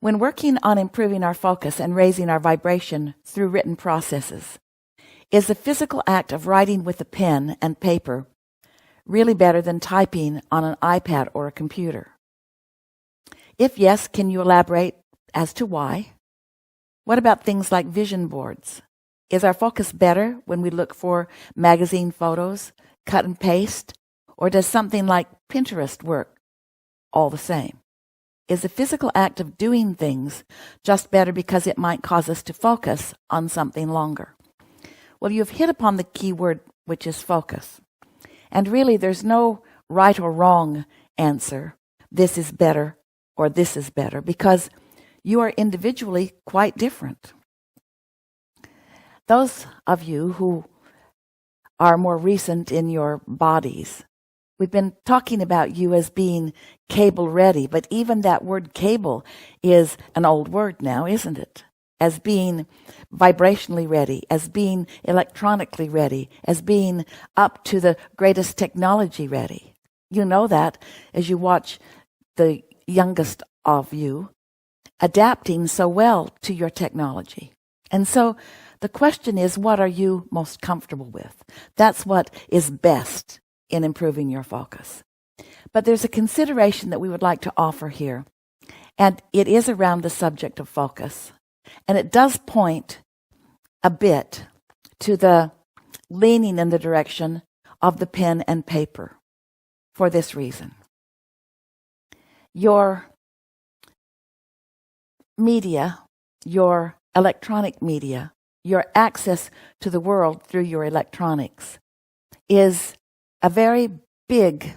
When working on improving our focus and raising our vibration through written processes, is the physical act of writing with a pen and paper really better than typing on an iPad or a computer? If yes, can you elaborate as to why? What about things like vision boards? Is our focus better when we look for magazine photos, cut and paste, or does something like Pinterest work all the same? Is the physical act of doing things just better because it might cause us to focus on something longer? Well, you've hit upon the key word, which is focus. And really, there's no right or wrong answer, this is better or this is better, because you are individually quite different. Those of you who are more recent in your bodies, we've been talking about you as being cable ready, but even that word cable is an old word now, isn't it? As being vibrationally ready, as being electronically ready, as being up to the greatest technology ready. You know that as you watch the youngest of you adapting so well to your technology. And so the question is, what are you most comfortable with? That's what is best in improving your focus. But there's a consideration that we would like to offer here, and it is around the subject of focus. And it does point a bit to the leaning in the direction of the pen and paper for this reason. Your media, your electronic media, your access to the world through your electronics is a very big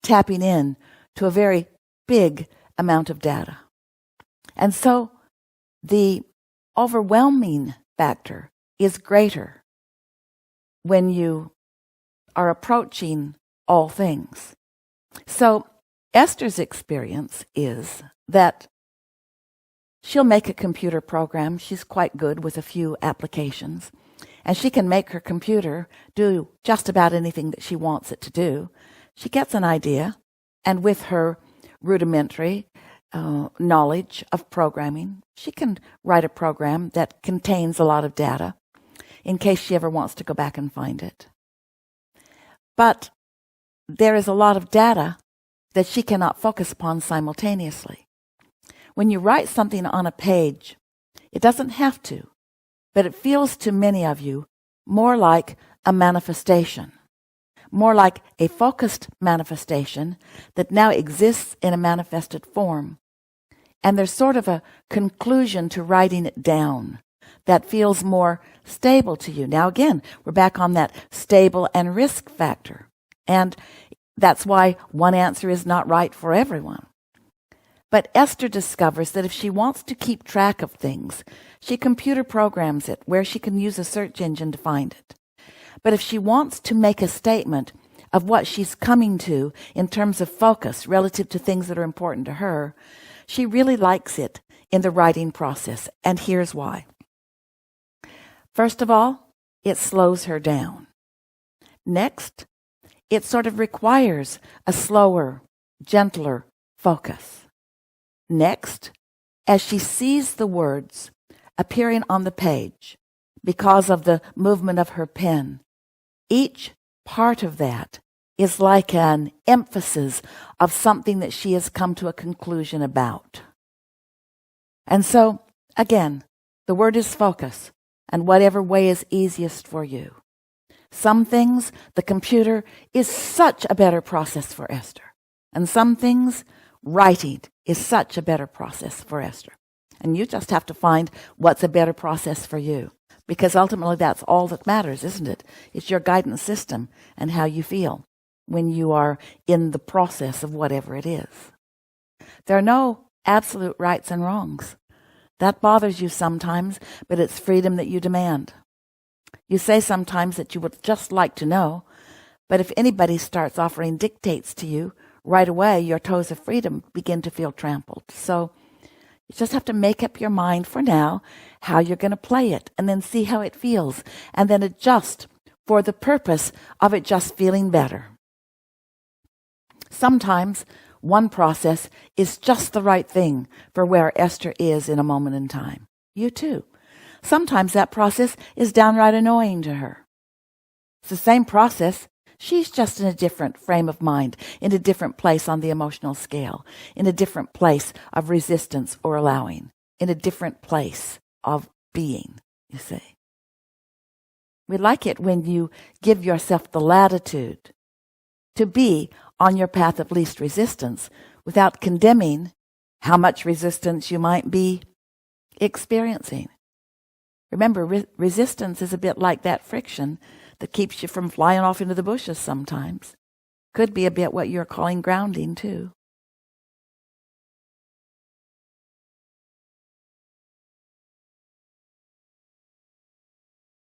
tapping in to a very big amount of data. And so the overwhelming factor is greater when you are approaching all things. So Esther's experience is that she'll make a computer program. She's quite good with a few applications, and she can make her computer do just about anything that she wants it to do. She gets an idea, and with her rudimentary knowledge of programming, she can write a program that contains a lot of data in case she ever wants to go back and find it. But there is a lot of data that she cannot focus upon simultaneously. When you write something on a page, it doesn't have to, but it feels to many of you more like a manifestation, more like a focused manifestation that now exists in a manifested form. And there's sort of a conclusion to writing it down that feels more stable to you. Now again, we're back on that stable and risk factor. And that's why one answer is not right for everyone. But Esther discovers that if she wants to keep track of things, she computer programs it where she can use a search engine to find it. But if she wants to make a statement of what she's coming to in terms of focus relative to things that are important to her, she really likes it in the writing process. And here's why. First of all, it slows her down. Next, it sort of requires a slower, gentler focus. Next, as she sees the words appearing on the page because of the movement of her pen, each part of that is like an emphasis of something that she has come to a conclusion about. And so, again, the word is focus, and whatever way is easiest for you. Some things, the computer is such a better process for Esther. And some things, writing is such a better process for Esther. And you just have to find what's a better process for you. Because ultimately that's all that matters, isn't it? It's your guidance system and how you feel when you are in the process of whatever it is. There are no absolute rights and wrongs. That bothers you sometimes, but it's freedom that you demand. You say sometimes that you would just like to know, but if anybody starts offering dictates to you, right away your toes of freedom begin to feel trampled. So you just have to make up your mind for now how you're going to play it, and then see how it feels, and then adjust for the purpose of it just feeling better. Sometimes one process is just the right thing for where Esther is in a moment in time. You too. Sometimes that process is downright annoying to her. It's the same process. She's just in a different frame of mind, in a different place on the emotional scale, in a different place of resistance or allowing, in a different place of being, you see. We like it when you give yourself the latitude to be on your path of least resistance without condemning how much resistance you might be experiencing. Remember, resistance is a bit like that friction that keeps you from flying off into the bushes sometimes. Could be a bit what you're calling grounding too.